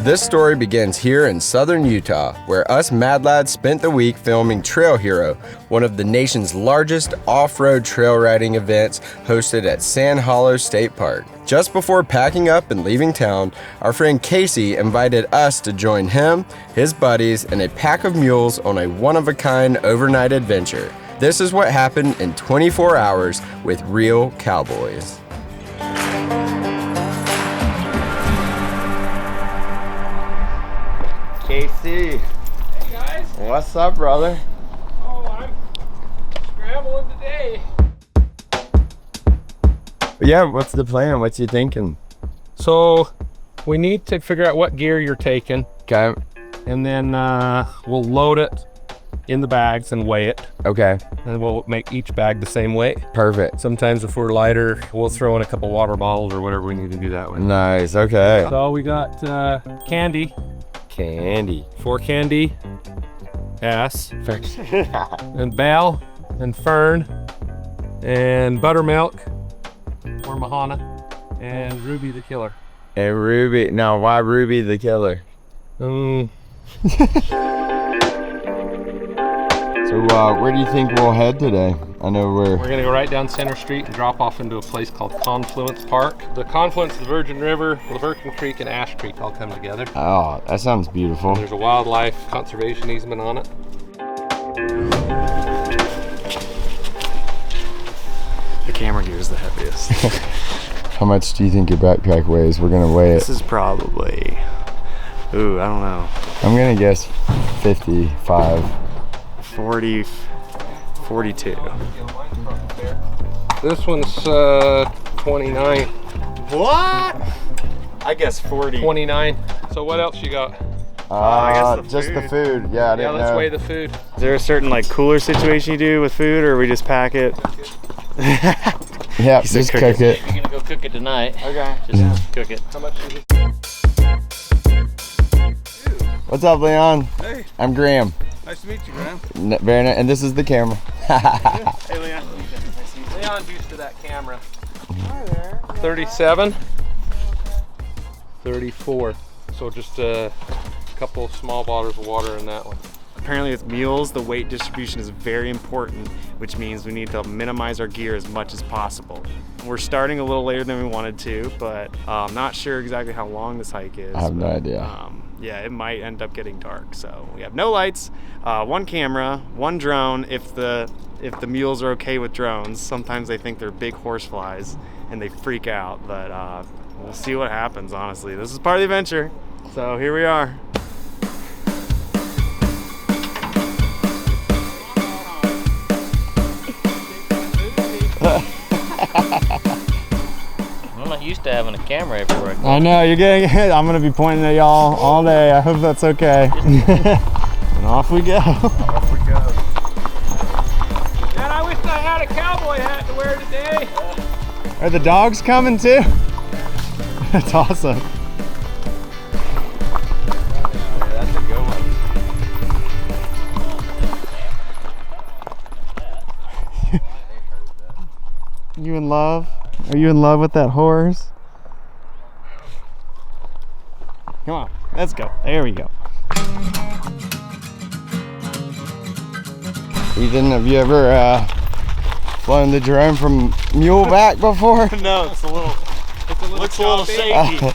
This story begins here in southern Utah, where us Mad Lads spent the week filming Trail Hero, one of the nation's largest off-road trail riding events hosted at Sand Hollow State Park. Just before packing up and leaving town, our friend Casey invited us to join him, his buddies, and a pack of mules on a one-of-a-kind overnight adventure. This is what happened in 24 hours with Real Cowboys. Casey. Hey guys. What's up, brother? Oh, I'm scrambling today. Yeah, what's the plan? What's you thinking? So, we need to figure out what gear you're taking. Okay. And then we'll load it in the bags and weigh it. Okay. And we'll make each bag the same weight. Perfect. Sometimes if we're lighter, we'll throw in a couple water bottles or whatever we need to do that with. Nice, okay. So we got candy. Candy. 4 candy. S. And Belle. And Fern. And Buttermilk. Or Mahana. And Ruby the Killer. And Ruby. Now, why Ruby the Killer? So, where do you think we'll head today? I know we're gonna go right down Center Street and drop off into a place called Confluence Park. The confluence of the Virgin River, the Verkin Creek, and Ash Creek all come together. Oh, that sounds beautiful. There's a wildlife conservation easement on it. The camera gear is the heaviest. How much do you think your backpack weighs? We're gonna weigh it. This is probably, I don't know. I'm gonna guess 55. 40, 42. This one's 29. What? I guess 40. 29. So what else you got? I guess the just the food. food. Yeah, I Yeah, didn't let's know. weigh the food. Is there a certain like cooler situation you do with food, or we just pack it? Yeah, He said just cook cook it. You're gonna go cook it tonight. Okay. Just cook it. How much is it? What's up, Leon? Hey, I'm Graham. nice to meet you, Graham. Very nice. And this is the camera. Hey, Leon. Leon's used to that camera. 37. 34. So just a couple of small bottles of water in that one. Apparently with mules, the weight distribution is very important, which means we need to minimize our gear as much as possible. We're starting a little later than we wanted to, but I'm not sure exactly how long this hike is. I have no idea. Yeah, it might end up getting dark. So we have no lights, 1 camera, 1 drone. If the mules are okay with drones, sometimes they think they're big horseflies and they freak out, but we'll see what happens, honestly. This is part of the adventure, so here we are. I'm not used to having a camera everywhere I go. I know, you're getting it. I'm going to be pointing at y'all all day. I hope that's okay. And off we go. Off we go. Man, I wish I had a cowboy hat to wear today. Are the dogs coming too? That's awesome. That's a good one. You in love? Are you in love with that horse? Come on, let's go. There we go. Ethan, have you ever flown the drone from muleback before? No, it's a little looks a little choppy. shaky.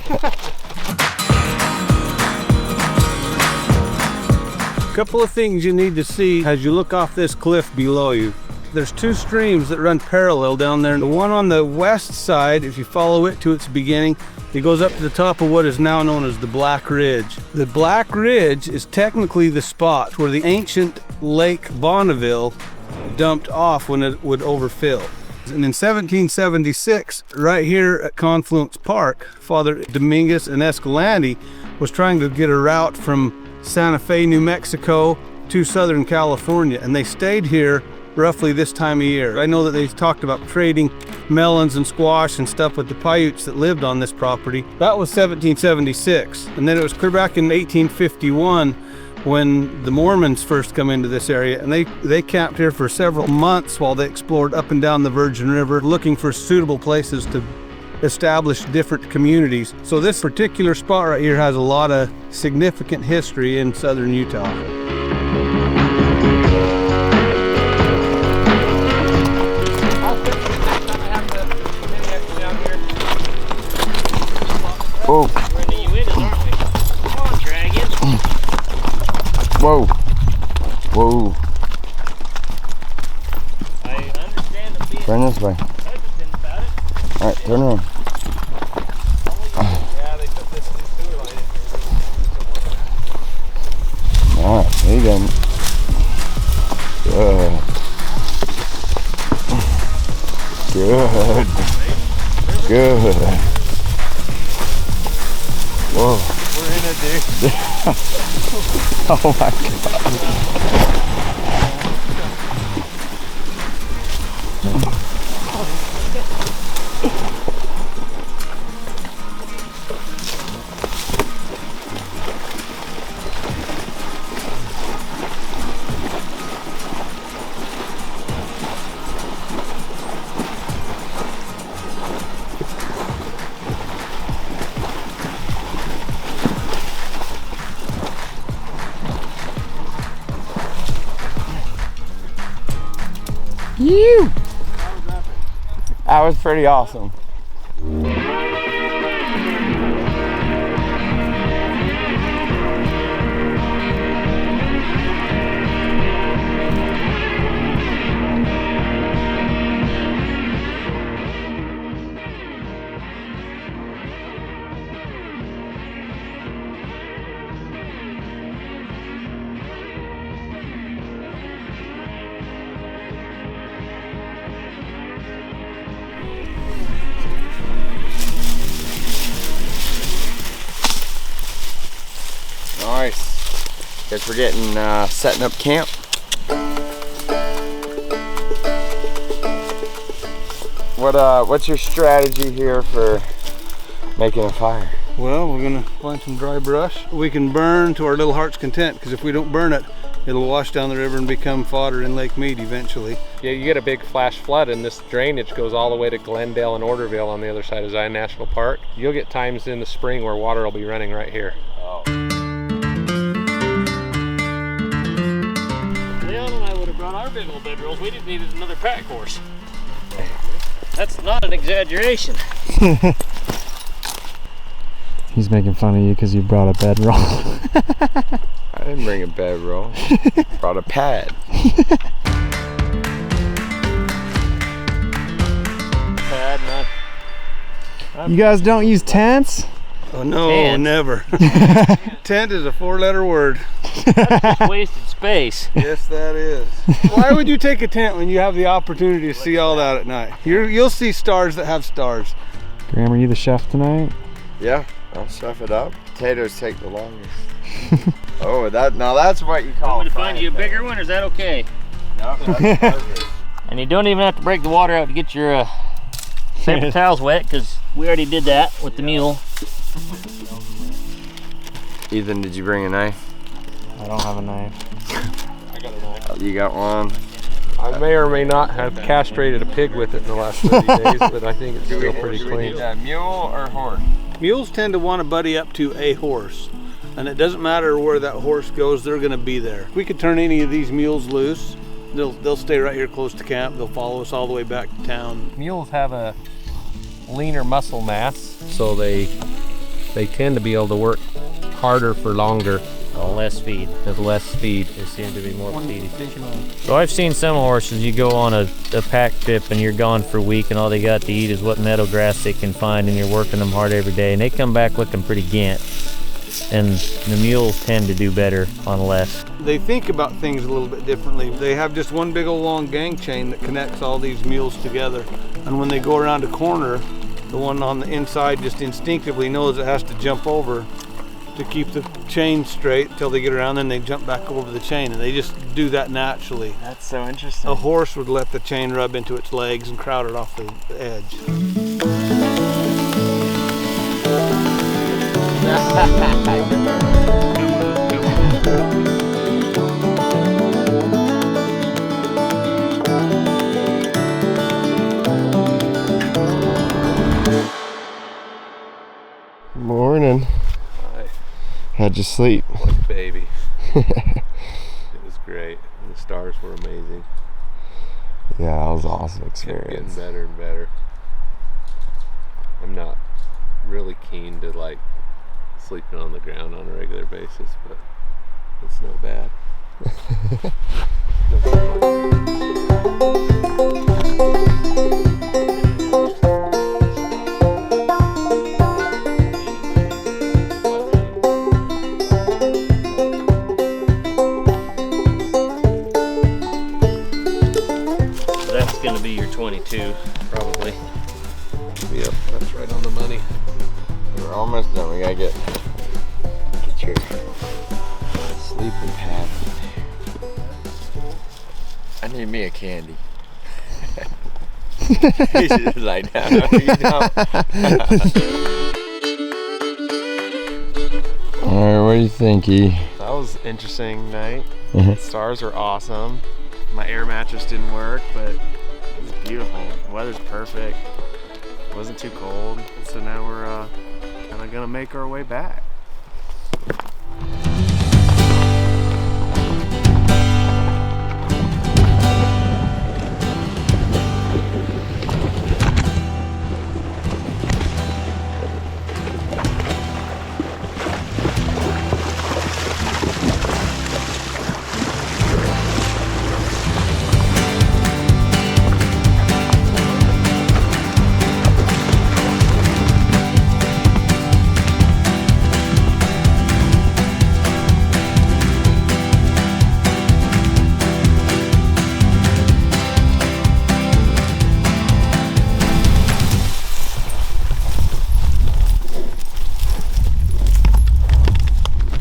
Couple of things you need to see as you look off this cliff below you. There's 2 streams that run parallel down there. The one on the west side, if you follow it to its beginning, it goes up to the top of what is now known as the Black Ridge. The Black Ridge is technically the spot where the ancient Lake Bonneville dumped off when it would overfill. And in 1776, right here at Confluence Park, Father Dominguez and Escalante was trying to get a route from Santa Fe, New Mexico to Southern California, and they stayed here roughly this time of year. I know that they talked about trading melons and squash and stuff with the Paiutes that lived on this property. That was 1776. And then it was clear back in 1851 when the Mormons first come into this area, and they camped here for several months while they explored up and down the Virgin River looking for suitable places to established different communities. So this particular spot right here has a lot of significant history in southern Utah. Oh. We're in the U.S., aren't we? Come on, dragon. Whoa. Whoa. I understand them being Turn this way. hesitant about it. All right, turn around. Yeah, they put this new sewer line in here. All right, there you go. Good. Good. Good. Whoa. We're in it, dude. Oh my God. You. That was pretty awesome. Nice. Guess we're getting setting up camp. What's your strategy here for making a fire? Well, we're gonna find some dry brush we can burn to our little heart's content, because if we don't burn it, it'll wash down the river and become fodder in Lake Mead eventually. Yeah, you get a big flash flood and this drainage goes all the way to Glendale and Orderville on the other side of Zion National Park. You'll get times in the spring where water will be running right here. Leon and I would have brought our big old bedrolls. We just needed another pack horse. That's not an exaggeration. He's making fun of you because you brought a bedroll. I didn't bring a bedroll. Brought a pad. Pad, You guys don't use tents? Oh no, Tent. never. Tent is a four-letter word. just wasted space. Yes, that is. Why would you take a tent when you have the opportunity to see all that at night? You'll see stars that have stars. Graham, are you the chef tonight? Yeah, I'll stuff it up. Potatoes take the longest. Oh, that's what you call Want me to frying find you a pan. bigger one, or is that okay? No, that's perfect. And you don't even have to break the water out to get your paper towels wet, because we already did that with the mule. Ethan, did you bring a knife? I don't have a knife. I got a knife. You got one? I may or may not have castrated a pig with it in the last 30 days, but I think it's still pretty clean. A mule or horse? Mules tend to want to buddy up to a horse, and it doesn't matter where that horse goes, they're going to be there. We could turn any of these mules loose. They'll stay right here close to camp. They'll follow us all the way back to town. Mules have a leaner muscle mass, so they tend to be able to work harder for longer. Less feed. With less speed. They seem to be more feedy. So I've seen some horses, you go on a pack trip and you're gone for a week and all they got to eat is what meadow grass they can find, and you're working them hard every day and they come back looking pretty gant. And the mules tend to do better on less. They think about things a little bit differently. They have just one big old long gang chain that connects all these mules together. And when they go around a corner, the one on the inside just instinctively knows it has to jump over to keep the chain straight until they get around, then they jump back over the chain, and they just do that naturally. That's so interesting. A horse would let the chain rub into its legs and crowd it off the edge. How'd you sleep? Like a baby. It was great. The stars were amazing. Yeah, that was an awesome Kept experience. getting better and better. I'm not really keen to like sleeping on the ground on a regular basis, but it's no bad. That's gonna be your 22, probably. Yep, that's right on the money. We're almost done. We gotta get your sleeping pad. I need me a candy. You should just lie down. Alright, what do you think, E? That was an interesting night. Mhm. Stars were awesome. My air mattress didn't work, but it was beautiful. The weather's perfect. It wasn't too cold. So now we're kind of gonna make our way back.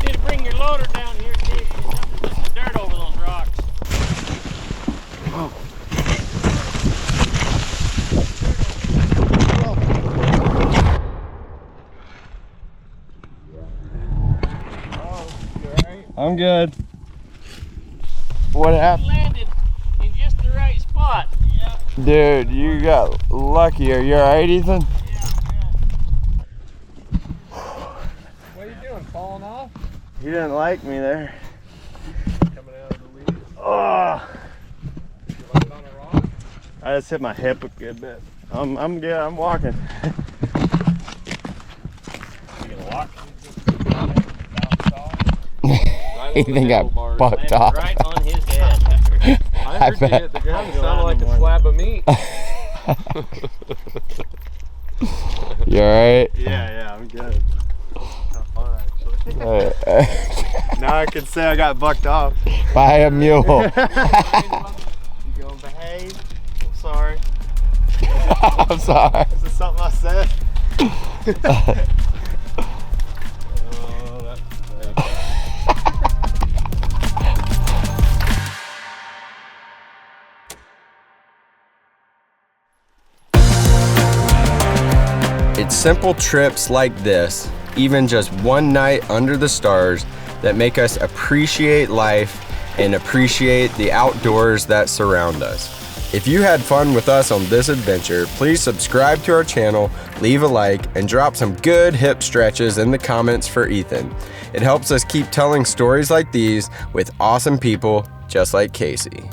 Need to bring your loader down here, Casey. There's dirt over those rocks. I'm good. What happened? Landed in just the right spot. Yeah. Dude, you got lucky. Are you alright, Ethan? What are you doing? Falling off? He didn't like me there. Coming out of the weeds? Oh, You landed on a rock? I just hit my hip a good bit. I'm good. I'm walking. You gonna walk? Ethan got bucked Landed off. right on his head. I I heard you bet. hit the ground. It Go sounded out like in the a slab of meat. You alright? Yeah, I'm good. Kind of fun, actually. Now I can say I got bucked off. Buy a mule. You gonna behave? I'm sorry. I'm sorry. Is this something I said? It's simple trips like this, even just one night under the stars, that make us appreciate life and appreciate the outdoors that surround us. If you had fun with us on this adventure, please subscribe to our channel, leave a like, and drop some good hip stretches in the comments for Ethan. It helps us keep telling stories like these with awesome people just like Casey.